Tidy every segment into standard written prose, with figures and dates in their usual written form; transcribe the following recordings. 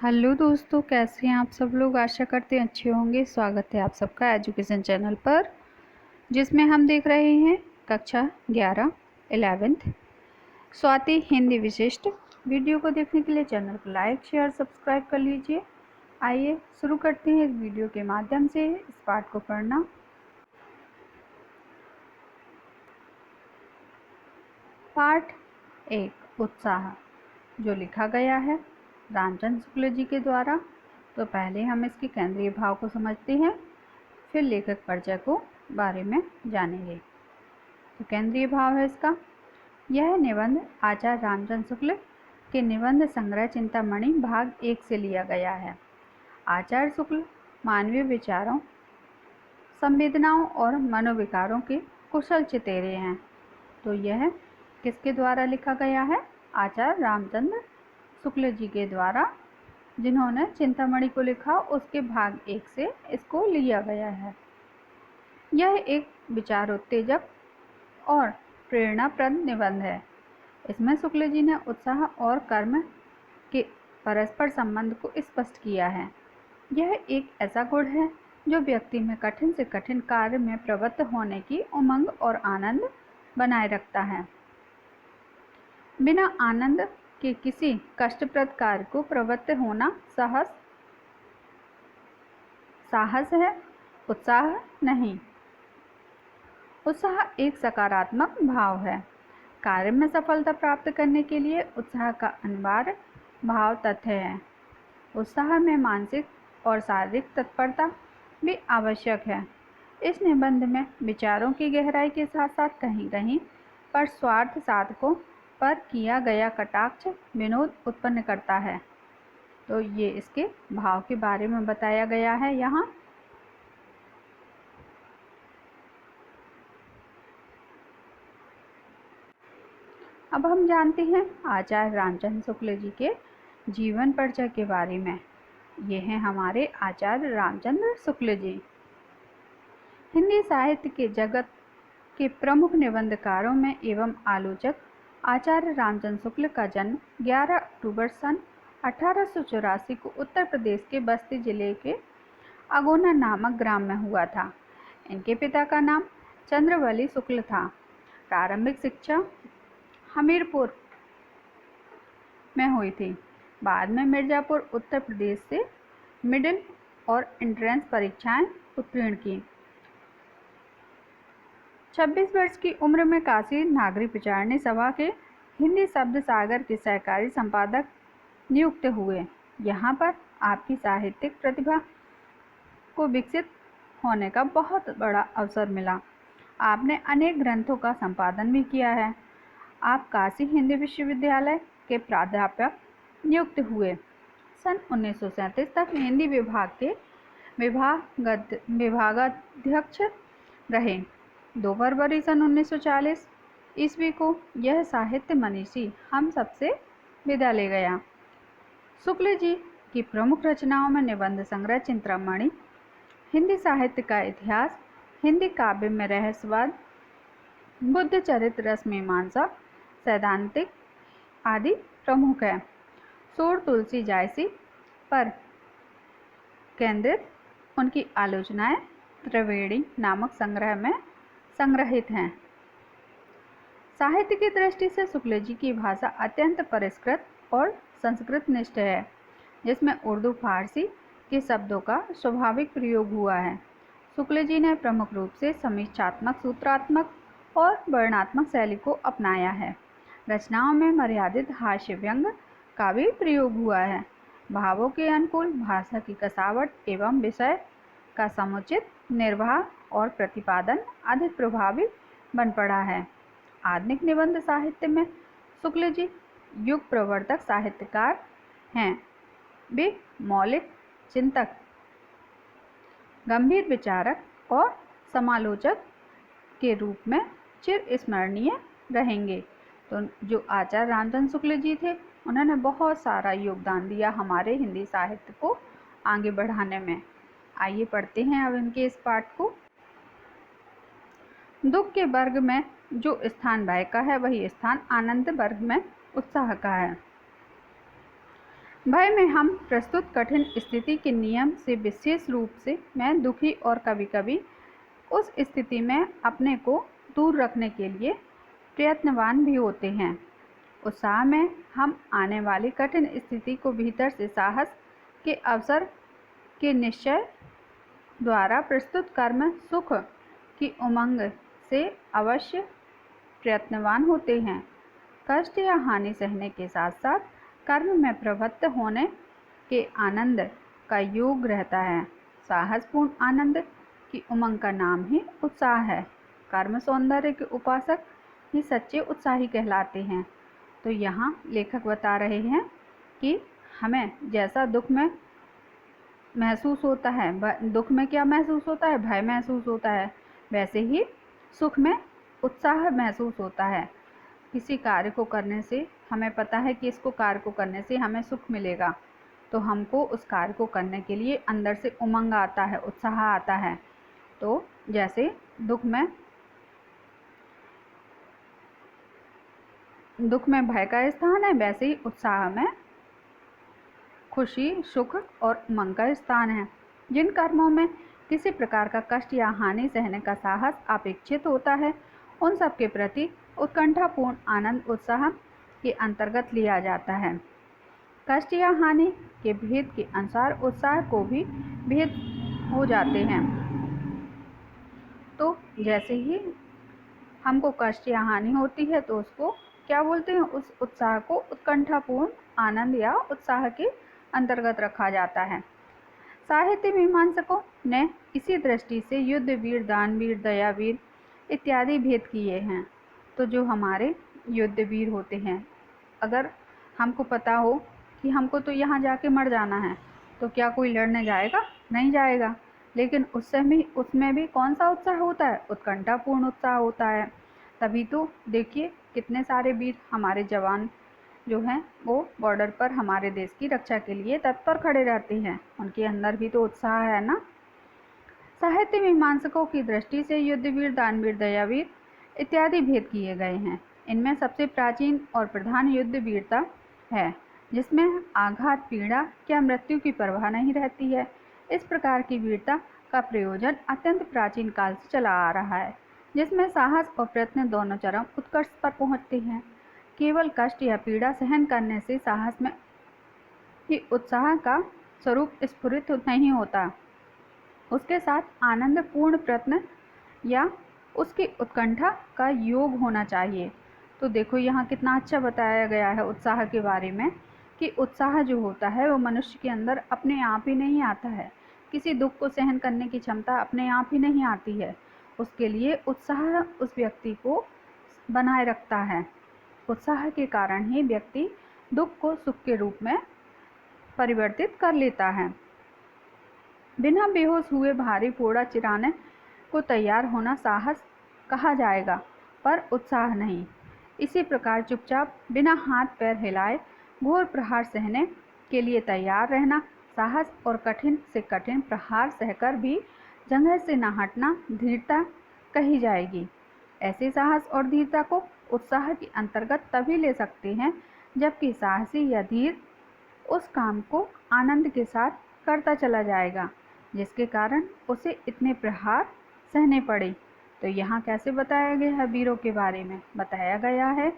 Hello दोस्तों, कैसे हैं आप सब लोग। आशा करते हैं अच्छे होंगे। स्वागत है आप सबका एजुकेशन चैनल पर, जिसमें हम देख रहे हैं कक्षा 11 11th स्वाति हिंदी विशिष्ट। वीडियो को देखने के लिए चैनल को लाइक शेयर सब्सक्राइब कर लीजिए। आइए शुरू करते हैं इस वीडियो के माध्यम से इस पाठ को पढ़ना। पाठ 1 उत्साह, जो लिखा गया है रामचंद्र शुक्ल जी के द्वारा। तो पहले हम इसके केंद्रीय भाव को समझते हैं, फिर लेखक परिचय को बारे में जानेंगे। तो केंद्रीय भाव है इसका, यह निबंध आचार्य रामचंद्र शुक्ल के निबंध संग्रह चिंतामणि भाग 1 से लिया गया है। आचार्य शुक्ल मानवीय विचारों, संवेदनाओं और मनोविकारों के कुशल चितेरे हैं। तो यह किसके द्वारा लिखा गया है? आचार्य रामचंद्र शुक्ल जी के द्वारा, जिन्होंने चिंतामणि को लिखा उसके भाग 1 से इसको लिया गया है। यह एक विचारोत्तेजक और प्रेरणाप्रद निबंध है। इसमें शुक्ल जी ने उत्साह और कर्म के परस्पर संबंध को स्पष्ट किया है। यह एक ऐसा गुण है जो व्यक्ति में कठिन से कठिन कार्य में प्रवृत्त होने की उमंग और आनंद बनाए रखता है। बिना आनंद के किसी कष्टप्रद कार्य को प्रवृत्त होना साहस है, उत्साह नहीं। उत्साह एक सकारात्मक भाव है। कार्य में सफलता प्राप्त करने के लिए उत्साह का अनिवार्य भाव तथ्य है। उत्साह में मानसिक और शारीरिक तत्परता भी आवश्यक है। इस निबंध में विचारों की गहराई के साथ साथ कहीं कहीं पर स्वार्थ साधकों पर किया गया कटाक्ष विनोद उत्पन्न करता है। तो ये इसके भाव के बारे में बताया गया है यहाँ। अब हम जानते हैं आचार्य रामचंद्र शुक्ल जी के जीवन परिचय के बारे में। ये हैं हमारे आचार्य रामचंद्र शुक्ल जी। हिंदी साहित्य के जगत के प्रमुख निबंधकारों में एवं आलोचक आचार्य रामचंद्र शुक्ल का जन्म 11 अक्टूबर सन 1884 को उत्तर प्रदेश के बस्ती जिले के अगोना नामक ग्राम में हुआ था। इनके पिता का नाम चंद्रवली शुक्ल था। प्रारंभिक शिक्षा हमीरपुर में हुई थी। बाद में मिर्जापुर उत्तर प्रदेश से मिडिल और एंट्रेंस परीक्षाएं उत्तीर्ण की। 26 वर्ष की उम्र में काशी नागरिक विचारणी सभा के हिंदी शब्द सागर के सहकारी संपादक नियुक्त हुए। यहाँ पर आपकी साहित्यिक प्रतिभा को विकसित होने का बहुत बड़ा अवसर मिला। आपने अनेक ग्रंथों का संपादन भी किया है। आप काशी हिंदी विश्वविद्यालय के प्राध्यापक नियुक्त हुए। सन 1937 तक हिंदी विभाग के विभागाध्यक्ष रहे। 2 फरवरी सन 1940 ईस्वी को यह साहित्य मनीषी हम सबसे विदा ले गया। शुक्ल जी की प्रमुख रचनाओं में निबंध संग्रह चिंतामणि, हिंदी साहित्य का इतिहास, हिंदी काव्य में रहस्यवाद, बुद्ध चरित्र रस मीमांसा, सैद्धांतिक आदि प्रमुख है। सूर तुलसी जायसी पर केंद्रित उनकी आलोचनाएं त्रिवेणी नामक संग्रह में संग्रहित हैं। साहित्य की दृष्टि से शुक्ल जी की भाषा अत्यंत परिष्कृत और संस्कृत निष्ठ है, जिसमें उर्दू फारसी के शब्दों का स्वाभाविक प्रयोग हुआ है। शुक्ल जी ने प्रमुख रूप से समीक्षात्मक, सूत्रात्मक और वर्णनात्मक शैली को अपनाया है। रचनाओं में मर्यादित हास्य व्यंग का भी प्रयोग हुआ है। भावों के अनुकूल भाषा की कसावट एवं विषय का समुचित निर्वाह और प्रतिपादन अधिक प्रभावी बन पड़ा है। आधुनिक निबंध साहित्य में शुक्ल जी युग प्रवर्तक साहित्यकार हैं। वे मौलिक चिंतक, गंभीर विचारक और समालोचक के रूप में चिर स्मरणीय रहेंगे। तो जो आचार्य रामचंद्र शुक्ल जी थे, उन्होंने बहुत सारा योगदान दिया हमारे हिंदी साहित्य को आगे बढ़ाने में। आइए पढ़ते हैं अब इनके इस पाठ को। दुख के वर्ग में जो स्थान भय का है, वही स्थान आनंद वर्ग में उत्साह का है। भय में हम प्रस्तुत कठिन स्थिति के नियम से विशेष रूप से मैं दुखी और कभी कभी उस स्थिति में अपने को दूर रखने के लिए प्रयत्नवान भी होते हैं। उत्साह में हम आने वाली कठिन स्थिति को भीतर से साहस के अवसर के निश्चय द्वारा प्रस्तुत कर्म सुख की उमंग से अवश्य प्रयत्नवान होते हैं। कष्ट या हानि सहने के साथ साथ कर्म में प्रवृत्त होने के आनंद का योग रहता है। साहसपूर्ण आनंद की उमंग का नाम ही उत्साह है। कर्म सौंदर्य के उपासक ही सच्चे उत्साही कहलाते हैं। तो यहाँ लेखक बता रहे हैं कि हमें जैसा दुख में महसूस होता है, दुख में क्या महसूस होता है, भय महसूस होता है, वैसे ही सुख में उत्साह महसूस होता है। किसी कार्य को करने से हमें पता है कि इसको कार्य को करने से हमें सुख मिलेगा, तो हमको उस कार्य को करने के लिए अंदर से उमंग आता है, उत्साह आता है। तो जैसे दुख में भय का स्थान है, वैसे ही उत्साह में खुशी सुख और उमंग का स्थान है। जिन कर्मों में किसी प्रकार का कष्ट या हानि सहने का साहस अपेक्षित होता है, उन सब के प्रति उत्कंठापूर्ण आनंद उत्साह के अंतर्गत लिया जाता है। कष्ट या हानि के भेद के अनुसार उत्साह को भी भेद हो जाते हैं। तो जैसे ही हमको कष्ट या हानि होती है तो उसको क्या बोलते हैं, उस उत्साह को उत्कंठापूर्ण आनंद या उत्साह के अंतर्गत रखा जाता है। साहित्य मीमांसकों ने इसी दृष्टि से युद्ध वीर, दानवीर, दयावीर इत्यादि भेद किए हैं। तो जो हमारे युद्ध वीर होते हैं, अगर हमको पता हो कि हमको तो यहाँ जाके मर जाना है, तो क्या कोई लड़ने जाएगा? नहीं जाएगा। लेकिन उसमें भी कौन सा उत्साह होता है? उत्कंठापूर्ण उत्साह होता है। तभी तो देखिए कितने सारे वीर हमारे जवान जो हैं वो बॉर्डर पर हमारे देश की रक्षा के लिए तत्पर खड़े रहते हैं। उनके अंदर भी तो उत्साह है ना। साहित्य मीमांसकों की दृष्टि से युद्धवीर, दानवीर, दयावीर इत्यादि भेद किए गए हैं। इनमें सबसे प्राचीन और प्रधान युद्ध वीरता है, जिसमें आघात, पीड़ा या मृत्यु की परवाह नहीं रहती है। इस प्रकार की वीरता का प्रयोजन अत्यंत प्राचीन काल से चला आ रहा है, जिसमें साहस और प्रयत्न दोनों चरम उत्कर्ष पर पहुंचते हैं। केवल कष्ट या पीड़ा सहन करने से साहस में ही उत्साह का स्वरूप स्फुरित नहीं होता, उसके साथ आनंदपूर्ण प्रयत्न या उसकी उत्कंठा का योग होना चाहिए। तो देखो यहाँ कितना अच्छा बताया गया है उत्साह के बारे में, कि उत्साह जो होता है वो मनुष्य के अंदर अपने आप ही नहीं आता है। किसी दुख को सहन करने की क्षमता अपने आप ही नहीं आती है। उसके लिए उत्साह उस व्यक्ति को बनाए रखता है। उत्साह के कारण ही व्यक्ति दुख को सुख के रूप में परिवर्तित कर लेता है। बिना बेहोश हुए भारी फोड़ा चिराने को तैयार होना साहस कहा जाएगा, पर उत्साह नहीं। इसी प्रकार चुपचाप बिना हाथ पैर हिलाए घोर प्रहार सहने के लिए तैयार रहना साहस, और कठिन से कठिन प्रहार सहकर भी जंघ से न हटना धीरता कही जाएगी। ऐसे साहस और धीरता को उत्साह के अंतर्गत तभी ले सकते हैं जबकि साहसी या धीर उस काम को आनंद के साथ करता चला जाएगा जिसके कारण उसे इतने प्रहार सहने पड़े। तो यहाँ कैसे बताया गया है वीरों के बारे में? बताया गया है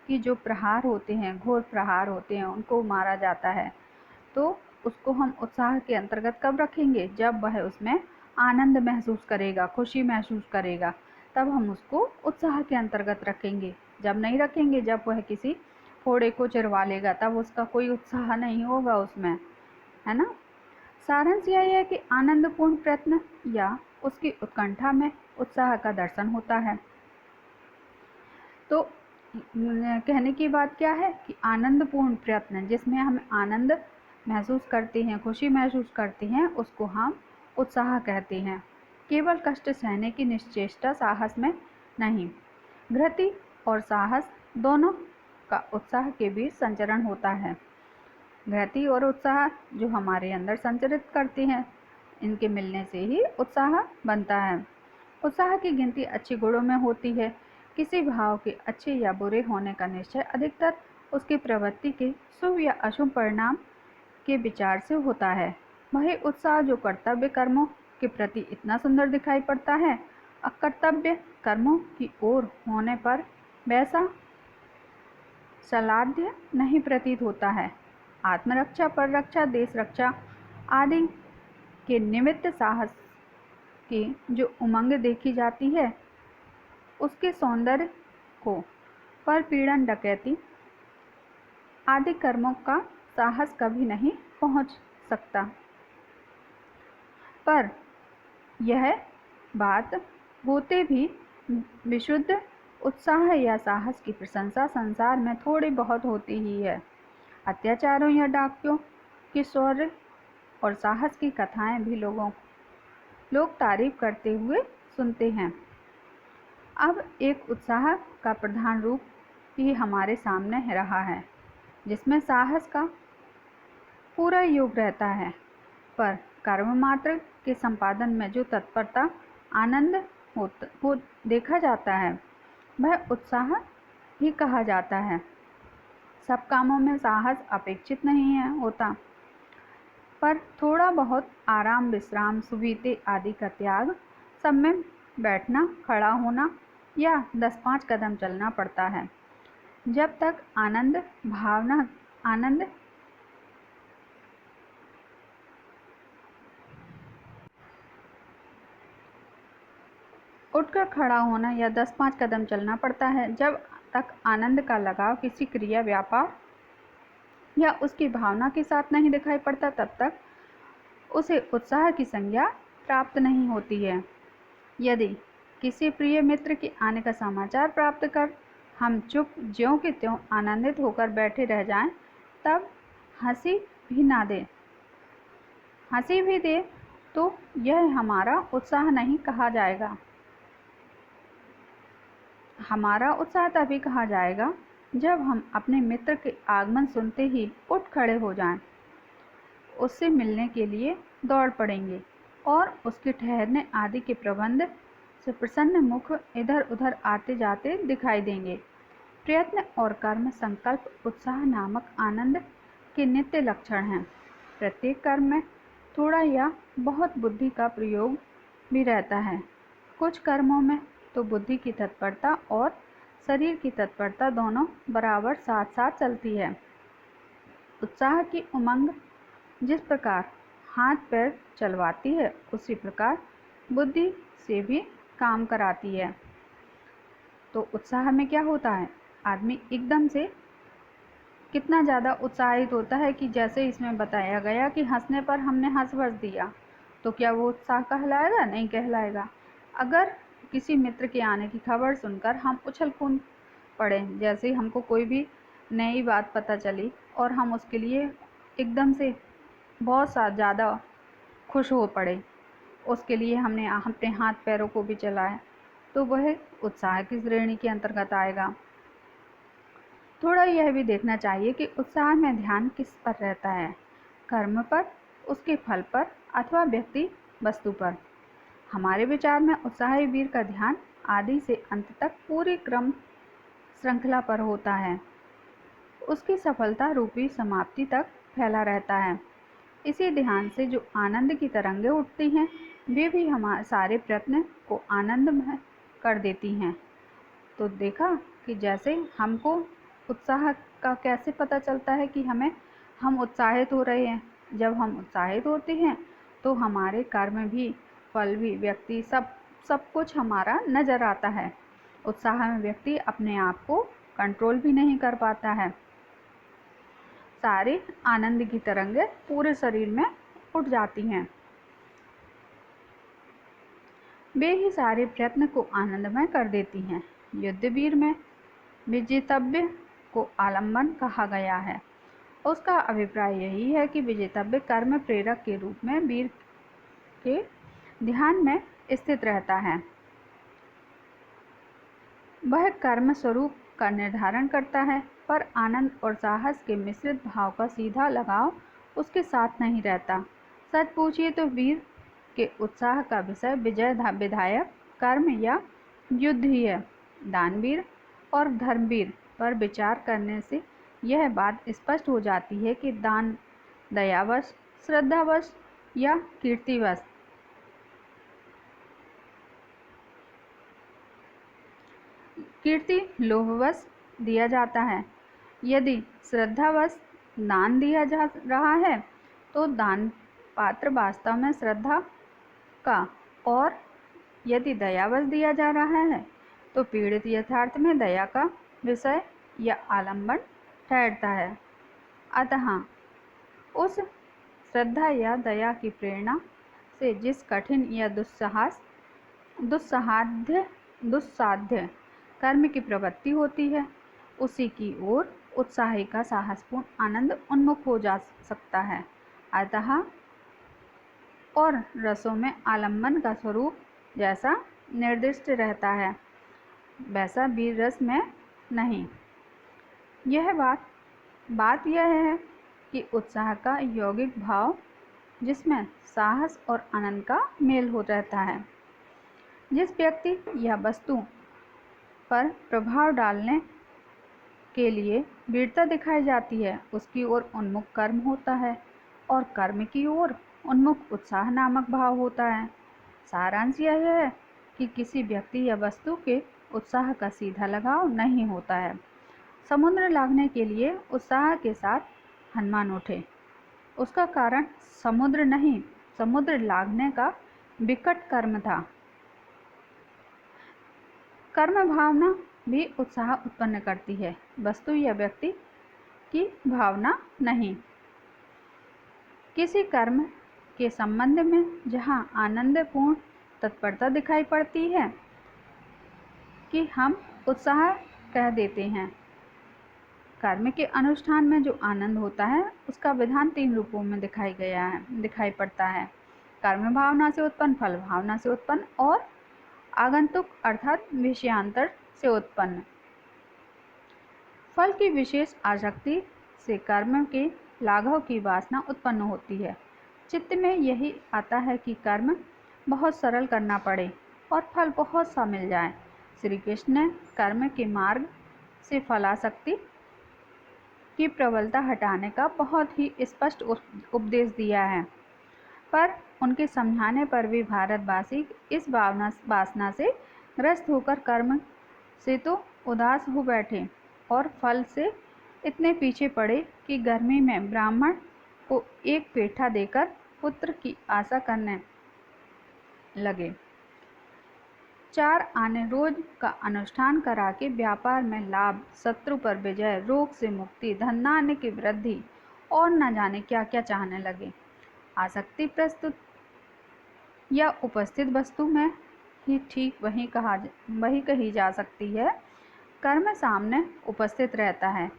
कि जो प्रहार होते हैं, घोर प्रहार होते हैं, उनको मारा जाता है, तो उसको हम उत्साह के अंतर्गत कब रखेंगे? जब वह उसमें आनंद महसूस करेगा, खुशी महसूस करेगा, तब हम उसको उत्साह के अंतर्गत रखेंगे। जब नहीं रखेंगे, जब वह किसी फोड़े को चिरवा लेगा, तब उसका कोई उत्साह नहीं होगा उसमें, है ना। सारांश यह है कि आनंदपूर्ण प्रयत्न या उसकी उत्कंठा में उत्साह का दर्शन होता है। तो कहने की बात क्या है कि आनंदपूर्ण प्रयत्न जिसमें हम आनंद महसूस करते हैं, खुशी महसूस करते हैं, उसको हम उत्साह कहते हैं। केवल कष्ट सहने की निश्चेष्टा साहस में नहीं, धृति और साहस दोनों का उत्साह के बीच संचरण होता है। धृति और उत्साह जो हमारे अंदर संचरित करते हैं, इनके मिलने से ही उत्साह बनता है। उत्साह की गिनती अच्छे गुणों में होती है। किसी भाव के अच्छे या बुरे होने का निश्चय अधिकतर उसकी प्रवृत्ति के शुभ या अशुभ परिणाम के विचार से होता है। वही उत्साह जो कर्तव्य कर्मों के प्रति इतना सुंदर दिखाई पड़ता है, अकर्तव्य कर्मों की ओर होने पर वैसा सलाध्य नहीं प्रतीत होता है। आत्मरक्षा, पररक्षा, देश रक्षा आदि के निमित्त साहस की जो उमंग देखी जाती है, उसके सौंदर्य को परपीड़न, डकैती आदि कर्मों का साहस कभी नहीं पहुंच सकता। पर यह बात होते भी विशुद्ध उत्साह या साहस की प्रशंसा संसार में थोड़ी बहुत होती ही है। अत्याचारों या डाकियों की शौर्य और साहस की कथाएं भी लोग तारीफ करते हुए सुनते हैं। अब एक उत्साह का प्रधान रूप ही हमारे सामने रहा है, जिसमें साहस का पूरा योग रहता है, पर कर्म मात्र के संपादन में जो तत्परता, आनंद हो देखा जाता है, वह उत्साह ही कहा जाता है। सब कामों में साहस अपेक्षित नहीं होता, पर थोड़ा बहुत आराम, विश्राम, सुविधे आदि का त्याग, सब में बैठना, खड़ा होना या 10-5 कदम चलना पड़ता है। जब तक आनंद उठकर खड़ा होना या 10-5 कदम चलना पड़ता है। जब तक आनंद का लगाव किसी क्रिया, व्यापार या उसकी भावना के साथ नहीं दिखाई पड़ता, तब तक उसे उत्साह की संज्ञा प्राप्त नहीं होती है। यदि किसी प्रिय मित्र के आने का समाचार प्राप्त कर हम चुप ज्यों के त्यों आनंदित होकर बैठे रह जाएं, तब हंसी भी दे तो यह हमारा उत्साह नहीं कहा जाएगा। हमारा उत्साह तभी कहा जाएगा जब हम अपने मित्र के आगमन सुनते ही उठ खड़े हो जाएं, उससे मिलने के लिए दौड़ पड़ेंगे और उसके ठहरने आदि के प्रबंध से प्रसन्न मुख इधर उधर आते जाते दिखाई देंगे। प्रयत्न और कर्म, संकल्प, उत्साह नामक आनंद के नित्य लक्षण हैं। प्रत्येक कर्म में थोड़ा या बहुत बुद्धि का प्रयोग भी रहता है। कुछ कर्मों में तो बुद्धि की तत्परता और शरीर की तत्परता दोनों बराबर साथ साथ चलती है। उत्साह की उमंग जिस प्रकार हाथ पैर चलवाती है, उसी प्रकार बुद्धि से भी काम कराती है। तो उत्साह में क्या होता है, आदमी एकदम से कितना ज़्यादा उत्साहित होता है कि जैसे इसमें बताया गया कि हंसने पर हमने हंस वर्ष दिया, तो क्या वो उत्साह कहलाएगा? नहीं कहलाएगा। अगर किसी मित्र के आने की खबर सुनकर हम उछल कूद पड़े, जैसे हमको कोई भी नई बात पता चली और हम उसके लिए एकदम से बहुत ज़्यादा खुश हो पड़े, उसके लिए हमने अपने हाथ पैरों को भी चलाया, तो वह उत्साह की श्रेणी के अंतर्गत आएगा। थोड़ा यह भी देखना चाहिए कि उत्साह में ध्यान किस पर रहता है, कर्म पर, उसके फल पर अथवा व्यक्ति वस्तु पर। हमारे विचार में उत्साही वीर का ध्यान आदि से अंत तक पूरी क्रम श्रृंखला पर होता है, उसकी सफलता रूपी समाप्ति तक फैला रहता है। इसी ध्यान से जो आनंद की तरंगें उठती हैं, वे भी हमारे सारे प्रयत्न को आनंदमय कर देती हैं। तो देखा कि जैसे हमको उत्साह का कैसे पता चलता है कि हम उत्साहित हो रहे हैं। जब हम उत्साहित होते हैं तो हमारे कर्म भी, फल भी, व्यक्ति सब कुछ हमारा नज़र आता है। उत्साह में व्यक्ति अपने आप को कंट्रोल भी नहीं कर पाता है। सारे आनंद की तरंगें पूरे शरीर में उठ जाती हैं। वे ही सारे प्रयत्न को आनंदमय कर देती हैं। युद्धवीर में विजेतव्य को आलम्बन कहा गया है। उसका अभिप्राय यही है कि विजेतव्य कर्म प्रेरक के रूप में वीर के ध्यान में स्थित रहता है। वह कर्म स्वरूप का निर्धारण करता है, पर आनंद और साहस के मिश्रित भाव का सीधा लगाव उसके साथ नहीं रहता। सच पूछिए तो वीर के उत्साह का विषय विजय विधायक कर्म या युद्ध ही है। दानवीर और धर्मवीर पर विचार करने से यह बात स्पष्ट हो जाती है कि दयावश, श्रद्धावश या कीर्तिवश। कीर्ति लोभवश दिया जाता है। यदि श्रद्धावश दान दिया जा रहा है तो दान पात्र वास्तव में श्रद्धा का, और यदि दयावश दिया जा रहा है तो पीड़ित यथार्थ में दया का विषय या आलंबन ठहरता है। अतः उस श्रद्धा या दया की प्रेरणा से जिस कठिन या दुस्साध्य कर्म की प्रवृत्ति होती है, उसी की ओर उत्साही का साहसपूर्ण आनंद उन्मुख हो जा सकता है। अतः और रसों में आलंबन का स्वरूप जैसा निर्दिष्ट रहता है, वैसा वीर रस में नहीं। यह बात यह है कि उत्साह का यौगिक भाव, जिसमें साहस और आनंद का मेल हो रहता है, जिस व्यक्ति या वस्तु पर प्रभाव डालने के लिए वीरता दिखाई जाती है, उसकी ओर उन्मुख कर्म होता है और कर्म की ओर उन्मुख उत्साह नामक भाव होता है। सारांश यह है कि किसी व्यक्ति या वस्तु के उत्साह का सीधा लगाव नहीं होता है। समुद्र लांघने के लिए उत्साह के साथ हनुमान उठे, उसका कारण समुद्र नहीं, समुद्र लांघने का विकट कर्म था। कर्म भावना भी उत्साह उत्पन्न करती है, वस्तु या व्यक्ति की भावना नहीं। किसी कर्म के संबंध में जहाँ आनंदपूर्ण तत्परता दिखाई पड़ती है कि हम उत्साह कह देते हैं। कर्म के अनुष्ठान में जो आनंद होता है उसका विधान 3 रूपों में दिखाई पड़ता है। कर्म भावना से उत्पन्न, फल भावना से उत्पन्न और आगंतुक अर्थात विषयांतर से उत्पन्न। फल की विशेष आसक्ति से कर्म के लाघव की वासना उत्पन्न होती है। चित्त में यही आता है कि कर्म बहुत सरल करना पड़े और फल बहुत सा मिल जाए। श्री कृष्ण ने कर्म के मार्ग से फलासक्ति की प्रबलता हटाने का बहुत ही स्पष्ट उपदेश दिया है, पर उनके समझाने पर भी भारतवासी इस वासना से ग्रस्त होकर कर्म से तो उदास हो बैठे और फल से इतने पीछे पड़े कि गर्मी में ब्राह्मण को एक पेठा देकर पुत्र की आशा करने लगे। 4 आने रोज का अनुष्ठान करा के व्यापार में लाभ, शत्रु पर विजय, रोग से मुक्ति, धनधान्य की वृद्धि और न जाने क्या क्या चाहने लगे। आसक्ति प्रस्तुत या उपस्थित वस्तु में ही ठीक वही कही जा सकती है। कर्म सामने उपस्थित रहता है,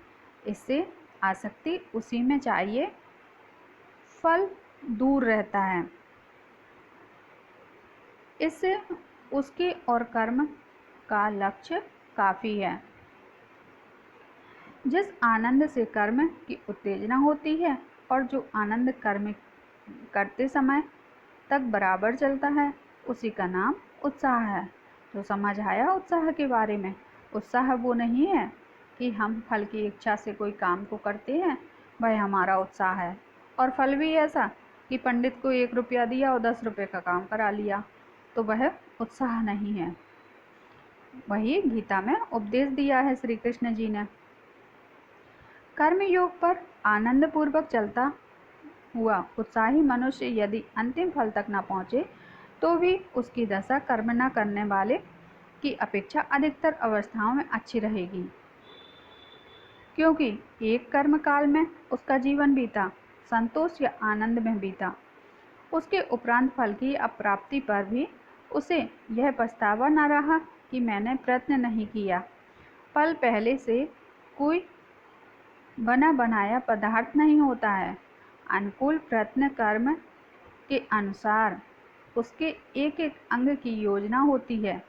इससे आसक्ति उसी में चाहिए, फल दूर रहता है, इससे उसके और कर्म का लक्ष्य काफ़ी है। जिस आनंद से कर्म की उत्तेजना होती है और जो आनंद कर्म करते समय तक बराबर चलता है, उसी का नाम उत्साह है। तो समझ आया उत्साह के बारे में। उत्साह वो नहीं है कि हम फल की इच्छा से कोई काम को करते हैं, वह हमारा उत्साह है। और फल भी ऐसा कि पंडित को 1 रुपया दिया और 10 रुपये का काम करा लिया, तो वह उत्साह नहीं है। वही गीता में उपदेश दिया है श्री कृष्ण जी ने। कर्मयोग पर आनंद पूर्वक चलता हुआ उत्साही मनुष्य यदि अंतिम फल तक न पहुँचे तो भी उसकी दशा कर्म न करने वाले की अपेक्षा अधिकतर अवस्थाओं में अच्छी रहेगी, क्योंकि एक कर्म काल में उसका जीवन बीता, संतोष या आनंद में बीता। उसके उपरांत फल की अप्राप्ति पर भी उसे यह पछतावा न रहा कि मैंने प्रयत्न नहीं किया। फल पहले से कोई बना बनाया पदार्थ नहीं होता है। अनुकूल प्रयत्न कर्म के अनुसार उसके एक एक अंग की योजना होती है।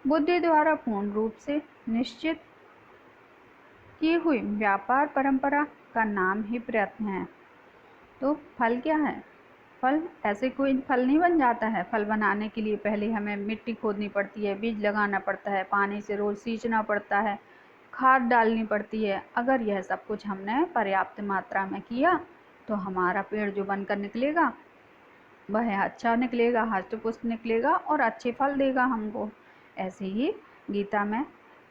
बुद्धि द्वारा पूर्ण रूप से निश्चित की हुई व्यापार परंपरा का नाम ही प्रयत्न है। तो फल क्या है? फल ऐसे कोई फल नहीं बन जाता है। फल बनाने के लिए पहले हमें मिट्टी खोदनी पड़ती है, बीज लगाना पड़ता है, पानी से रोज सींचना पड़ता है, खाद डालनी पड़ती है। अगर यह सब कुछ हमने पर्याप्त मात्रा में किया तो तो हमारा पेड़ जो बनकर निकलेगा वह अच्छा निकलेगा, हष्ट पुष्ट निकलेगा और अच्छे फल देगा हमको। ऐसे ही गीता में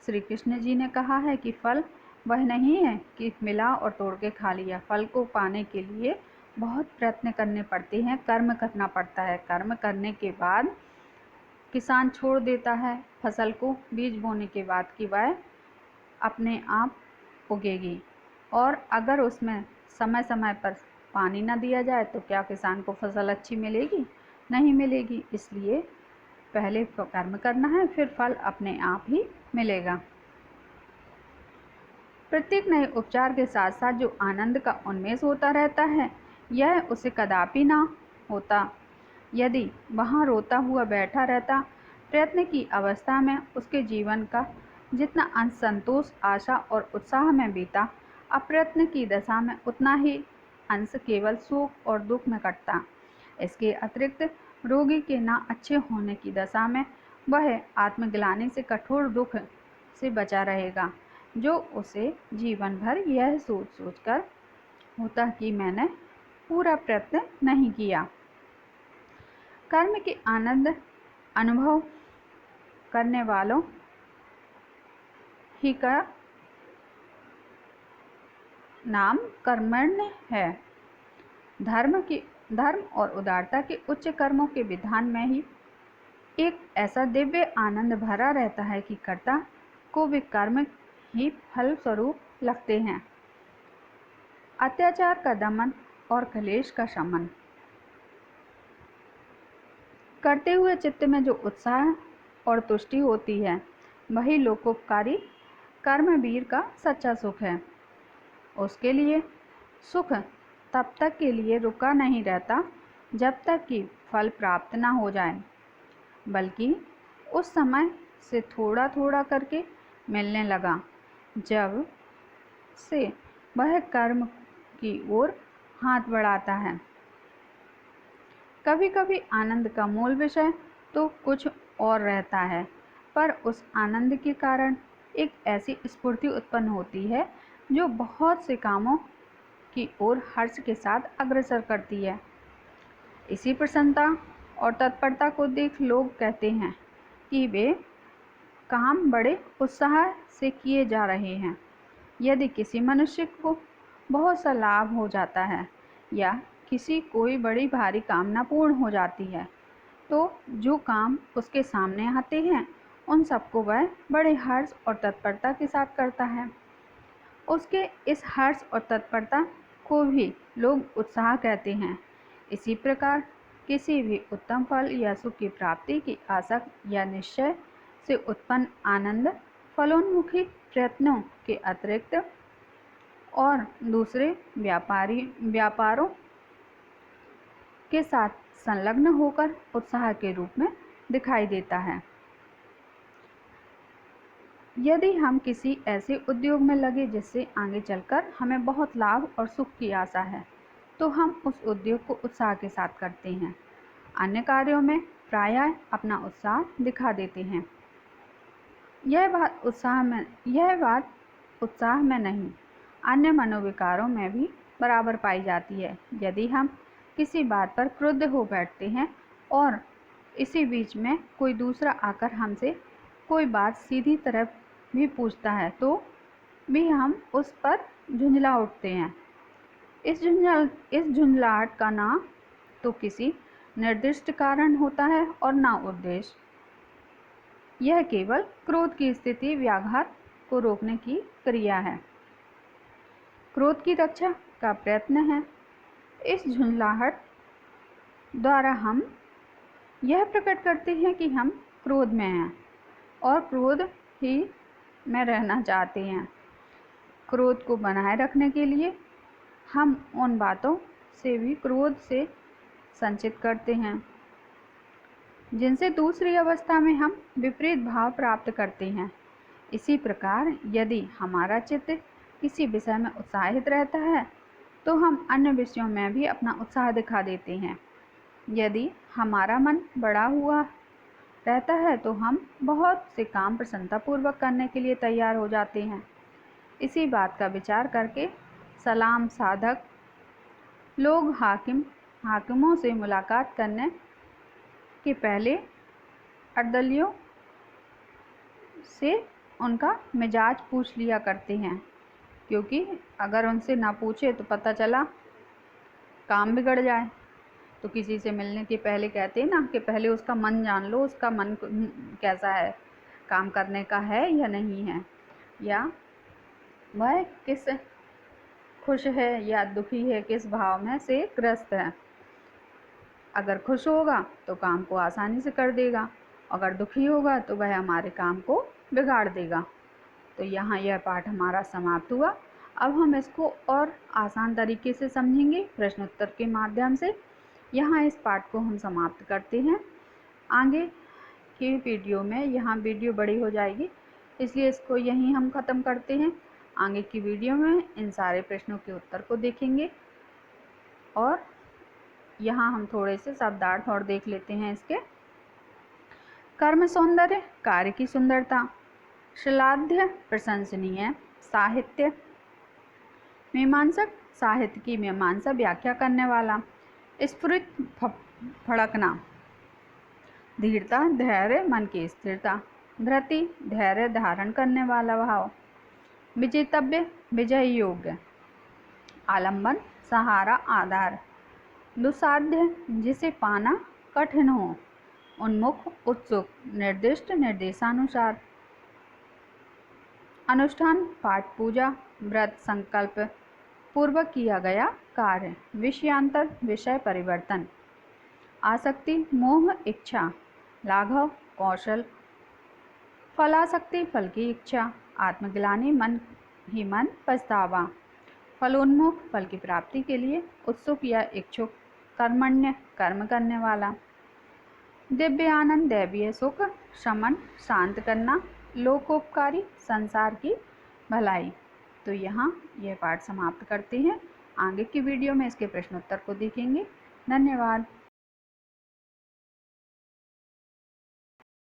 श्री कृष्ण जी ने कहा है कि फल वह नहीं है कि मिला और तोड़ के खा लिया। फल को पाने के लिए बहुत प्रयत्न करने पड़ते हैं, कर्म करना पड़ता है। कर्म करने के बाद किसान छोड़ देता है फसल को बीज बोने के बाद कि वह अपने आप उगेगी, और अगर उसमें समय समय पर पानी न दिया जाए तो क्या किसान को फसल अच्छी मिलेगी? नहीं मिलेगी। इसलिए पहले कर्म करना है, फिर फल अपने आप ही मिलेगा। प्रत्येक नए उपचार के साथ साथ जो आनंद का उन्मेष होता रहता है, यह उसे कदापि ना होता यदि वहाँ रोता हुआ बैठा रहता। प्रयत्न की अवस्था में उसके जीवन का जितना अंश संतोष, आशा और उत्साह में बीता, अप्रयत्न की दशा में उतना ही अंश केवल सुख और दुख में कटता। इसके अतिरिक्त रोगी के ना अच्छे होने की दशा में वह आत्मग्लानि से, कठोर दुख से बचा रहेगा, जो उसे जीवन भर यह सोच सोचकर होता कि मैंने पूरा प्रयत्न नहीं किया। कर्म के आनंद अनुभव करने वालों ही का नाम कर्मण्य है। धर्म और उदारता के उच्च कर्मों के विधान में ही एक ऐसा दिव्य आनंद भरा रहता है कि कर्ता को वे कर्म ही फल स्वरूप लगते हैं। अत्याचार का दमन और क्लेश का शमन करते हुए चित्त में जो उत्साह और तुष्टि होती है, वही लोकोपकारी कर्मवीर का सच्चा सुख है। उसके लिए सुख तब तक के लिए रुका नहीं रहता जब तक कि फल प्राप्त न हो जाए, बल्कि उस समय से थोड़ा थोड़ा करके मिलने लगा जब से वह कर्म की ओर हाथ बढ़ाता है। कभी कभी आनंद का मूल विषय तो कुछ और रहता है, पर उस आनंद के कारण एक ऐसी स्फूर्ति उत्पन्न होती है जो बहुत से कामों की ओर हर्ष के साथ अग्रसर करती है। इसी प्रसन्नता और तत्परता को देख लोग कहते हैं कि वे काम बड़े उत्साह से किए जा रहे हैं। यदि किसी मनुष्य को बहुत सा लाभ हो जाता है या किसी कोई बड़ी भारी कामना पूर्ण हो जाती है, तो जो काम उसके सामने आते हैं उन सबको वह बड़े हर्ष और तत्परता के साथ करता है। उसके इस हर्ष और तत्परता को भी लोग उत्साह कहते हैं। इसी प्रकार किसी भी उत्तम फल या सुख की प्राप्ति की आशा या निश्चय से उत्पन्न आनंद फलोन्मुखी प्रयत्नों के अतिरिक्त और दूसरे व्यापारों के साथ संलग्न होकर उत्साह के रूप में दिखाई देता है। यदि हम किसी ऐसे उद्योग में लगे जिससे आगे चलकर हमें बहुत लाभ और सुख की आशा है, तो हम उस उद्योग को उत्साह के साथ करते हैं। अन्य कार्यों में प्रायः अपना उत्साह दिखा देते हैं। यह बात उत्साह में नहीं, अन्य मनोविकारों में भी बराबर पाई जाती है। यदि हम किसी बात पर क्रुद्ध हो बैठते हैं और इसी बीच में कोई दूसरा आकर हमसे कोई बात सीधी तरफ भी पूछता है, तो भी हम उस पर झुंझला उठते हैं। इस झुंझलाहट का ना तो किसी निर्दिष्ट कारण होता है और ना उद्देश्य। यह केवल क्रोध की स्थिति व्याघात को रोकने की क्रिया है, क्रोध की रक्षा का प्रयत्न है। इस झुंझलाहट द्वारा हम यह प्रकट करते हैं कि हम क्रोध में हैं और क्रोध ही में रहना चाहते हैं। क्रोध को बनाए रखने के लिए हम उन बातों से भी क्रोध से संचित करते हैं जिनसे दूसरी अवस्था में हम विपरीत भाव प्राप्त करते हैं। इसी प्रकार यदि हमारा चित्त किसी विषय में उत्साहित रहता है, तो हम अन्य विषयों में भी अपना उत्साह दिखा देते हैं। यदि हमारा मन बढ़ा हुआ रहता है, तो हम बहुत से काम प्रसन्नतापूर्वक करने के लिए तैयार हो जाते हैं। इसी बात का विचार करके सलाम साधक लोग हाकिमों से मुलाकात करने के पहले अर्दलियों से उनका मिजाज पूछ लिया करते हैं, क्योंकि अगर उनसे ना पूछे तो पता चला काम बिगड़ जाए। तो किसी से मिलने के पहले कहते हैं ना कि पहले उसका मन जान लो, उसका मन कैसा है, काम करने का है या नहीं है, या वह किस खुश है या दुखी है, किस भाव में से ग्रस्त है। अगर खुश होगा तो काम को आसानी से कर देगा, अगर दुखी होगा तो वह हमारे काम को बिगाड़ देगा। तो यहाँ यह पाठ हमारा समाप्त हुआ। अब हम इसको और आसान तरीके से समझेंगे प्रश्न उत्तर के माध्यम से। यहाँ इस पाठ को हम समाप्त करते हैं। आगे की वीडियो में, यहाँ वीडियो बड़ी हो जाएगी इसलिए इसको यहीं हम ख़त्म करते हैं। आगे की वीडियो में इन सारे प्रश्नों के उत्तर को देखेंगे और यहाँ हम थोड़े से शब्दार्थ और देख लेते हैं इसके। कर्म सौंदर्य, कार्य की सुंदरता। श्लाघ्य, प्रशंसनीय। साहित्य, मीमांसक, साहित्य की मीमांसा व्याख्या करने वाला। स्फुरित, फड़कना। धीरता, धैर्य, मन की स्थिरता। धृति, धैर्य धारण करने वाला भाव। विजेतव्य, विजय योग्य। आलंबन, सहारा, आधार। दुसाध्य, जिसे पाना कठिन हो। उन्मुख, उत्सुक। निर्दिष्ट, निर्देशानुसार। अनुष्ठान, पाठ, पूजा, व्रत, संकल्प पूर्वक किया गया कार्य। विषयांतर, विषय परिवर्तन। आसक्ति, मोह, इच्छा। लाघव, कौशल। फलासक्ति, फल की इच्छा। आत्मग्लानि, मन ही मन पछतावा। फलोन्मुख, फल की प्राप्ति के लिए उत्सुक या इच्छुक। कर्मण्य, कर्म करने वाला। दिव्य आनंद, दैवीय सुख। शमन, शांत करना। लोकोपकारी, संसार की भलाई। तो यहाँ यह पाठ समाप्त करते हैं। आगे की वीडियो में इसके प्रश्नोत्तर को देखेंगे। धन्यवाद।